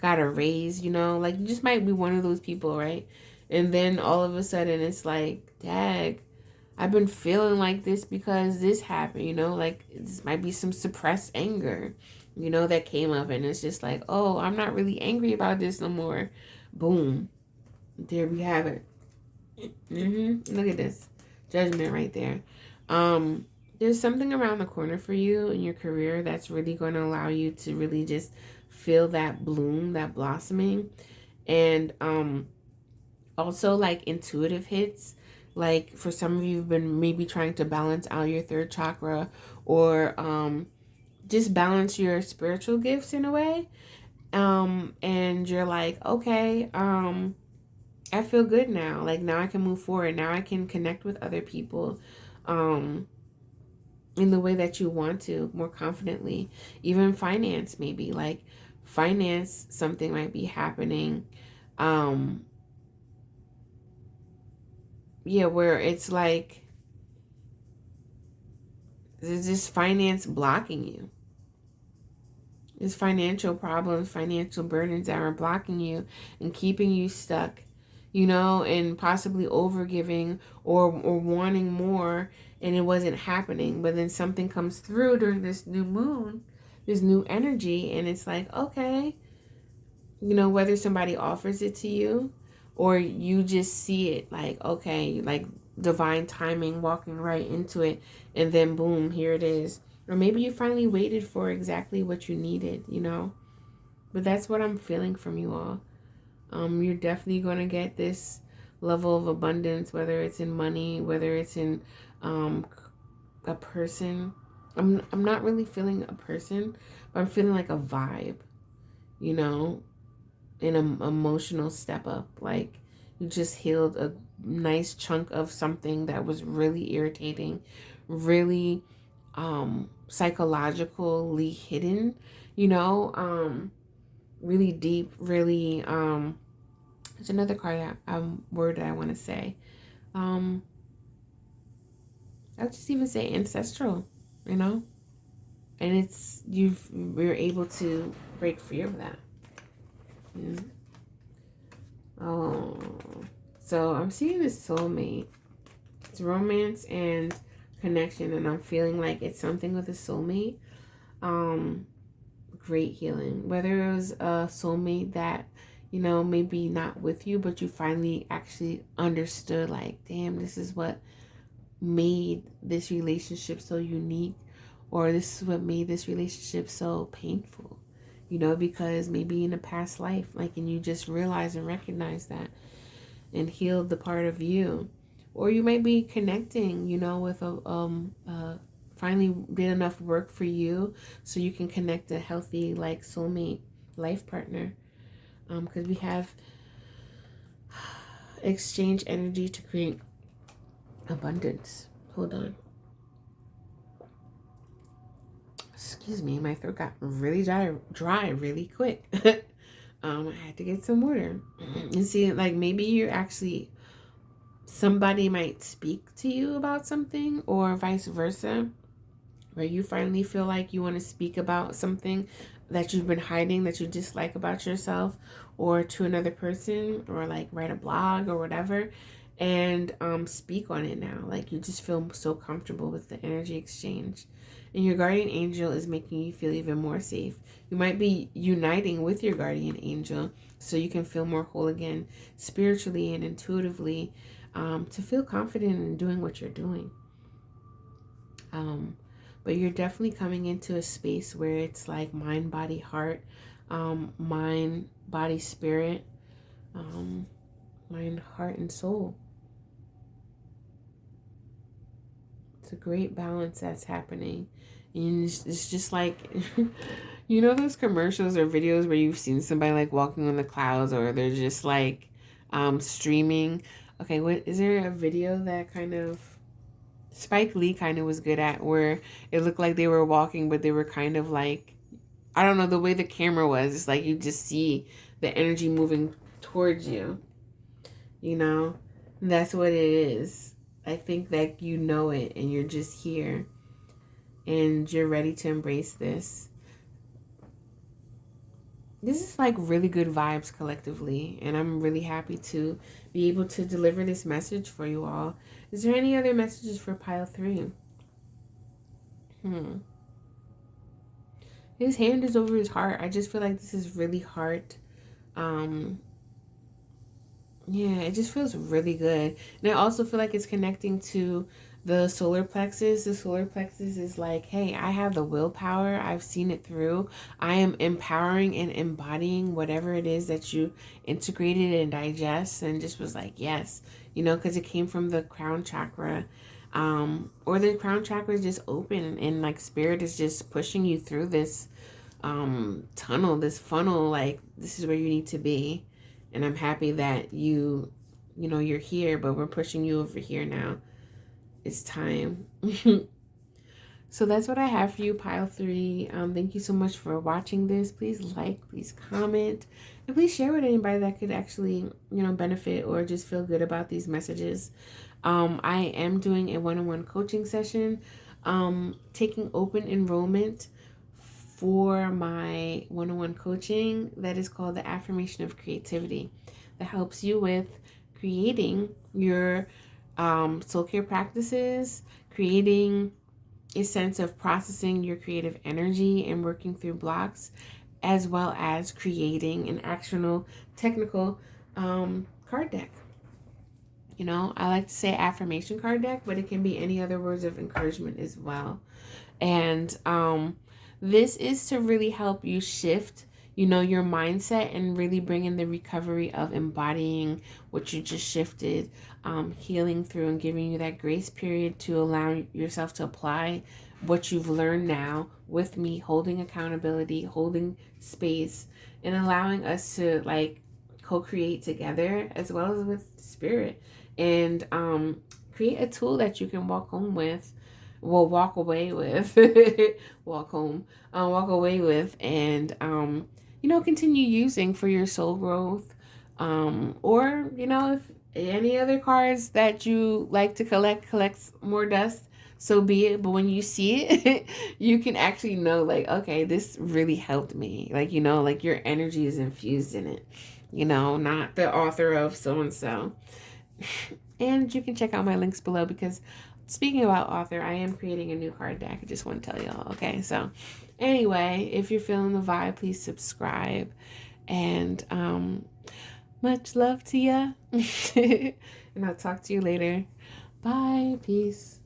Got a raise, you know? Like, you just might be one of those people, right? And then all of a sudden it's like, dag, I've been feeling like this because this happened, you know? Like, this might be some suppressed anger, you know, that came up. And it's just like, oh, I'm not really angry about this no more. Boom. There we have it. Look at this. Judgment right there. There's something around the corner for you in your career that's really going to allow you to really just feel that bloom, that blossoming. And also like intuitive hits. Like for some of you, you've been maybe trying to balance out your third chakra, or just balance your spiritual gifts in a way. And you're like, okay, I feel good now. Like, now I can move forward. Now I can connect with other people in the way that you want to, more confidently. Even finance, maybe. Like, finance, something might be happening. Yeah, where it's like, there's this finance blocking you. There's financial problems, financial burdens that are blocking you and keeping you stuck, you know, and possibly overgiving or wanting more, and it wasn't happening. But then something comes through during this new moon, this new energy, and it's like, okay, you know, whether somebody offers it to you or you just see it, like, okay, like divine timing, walking right into it, and then boom, here it is. Or maybe you finally waited for exactly what you needed, you know. But that's what I'm feeling from you all. You're definitely going to get this level of abundance, whether it's in money, whether it's in a person. I'm not really feeling a person, but I'm feeling like a vibe, you know, an emotional step up. Like, you just healed a nice chunk of something that was really irritating, really psychologically hidden, you know, really deep, really there's another card that word that I want to say. I'll just even say ancestral, you know? And it's we're able to break free of that. Yeah. Oh, so I'm seeing this soulmate. It's romance and connection, and I'm feeling like it's something with a soulmate. Great healing. Whether it was a soulmate that, you know, maybe not with you, but you finally actually understood, like, damn, this is what made this relationship so unique, or this is what made this relationship so painful, you know, because maybe in a past life, like, and you just realize and recognize that and healed the part of you. Or you might be connecting, you know, with finally did enough work for you so you can connect a healthy, like, soulmate life partner. Because we have exchange energy to create abundance. Hold on. Excuse me, my throat got really dry really quick. I had to get some water. And see, like, maybe you're actually, somebody might speak to you about something, or vice versa, where you finally feel like you want to speak about something that you've been hiding, that you dislike about yourself, or to another person, or like write a blog or whatever, and speak on it now. Like, you just feel so comfortable with the energy exchange, and your guardian angel is making you feel even more safe. You might be uniting with your guardian angel so you can feel more whole again, spiritually and intuitively, to feel confident in doing what you're doing. But you're definitely coming into a space where it's like mind, body, heart, mind, body, spirit, mind, heart, and soul. It's a great balance that's happening. And it's just like, you know, those commercials or videos where you've seen somebody like walking on the clouds, or they're just like streaming. Okay, what is there a video that kind of Spike Lee kind of was good at, where it looked like they were walking, but they were kind of like, I don't know, the way the camera was, it's like you just see the energy moving towards you, you know? And that's what it is. I think that you know it, and you're just here, and you're ready to embrace this. this is like really good vibes collectively, and I'm really happy to be able to deliver this message for you all. Is there any other messages for pile 3? His hand is over his heart. I just feel like this is really heart. Um, yeah, it just feels really good. And I also feel like it's connecting to the solar plexus. The solar plexus is like, hey, I have the willpower. I've seen it through. I am empowering and embodying whatever it is that you integrated and digest, and just was like, yes, because it came from the crown chakra. Or the crown chakra is just open, and like spirit is just pushing you through this tunnel, this funnel, like this is where you need to be. And I'm happy that you're here, but we're pushing you over here now. It's time. So that's what I have for you, pile 3. Thank you so much for watching this. Please like, please comment, and please share with anybody that could actually, benefit or just feel good about these messages. I am doing a one-on-one coaching session, taking open enrollment for my one-on-one coaching that is called the Affirmation of Creativity, that helps you with creating your soul care practices, creating a sense of processing your creative energy and working through blocks, as well as creating an actionable technical card deck. I like to say affirmation card deck, but it can be any other words of encouragement as well. And this is to really help you shift, your mindset, and really bring in the recovery of embodying what you just shifted, healing through, and giving you that grace period to allow yourself to apply what you've learned now with me, holding accountability, holding space, and allowing us to like co-create together as well as with spirit, and create a tool that you can walk home with, walk away with, walk away with, and continue using for your soul growth, or if any other cards that you like to collects more dust, so be it. But when you see it, you can actually know, like, okay, this really helped me, like, like your energy is infused in it, not the author of so and so. And you can check out my links below, because speaking about author, I am creating a new card deck. I just want to tell y'all. Okay, so anyway, if you're feeling the vibe, please subscribe. And much love to ya. And I'll talk to you later. Bye. Peace.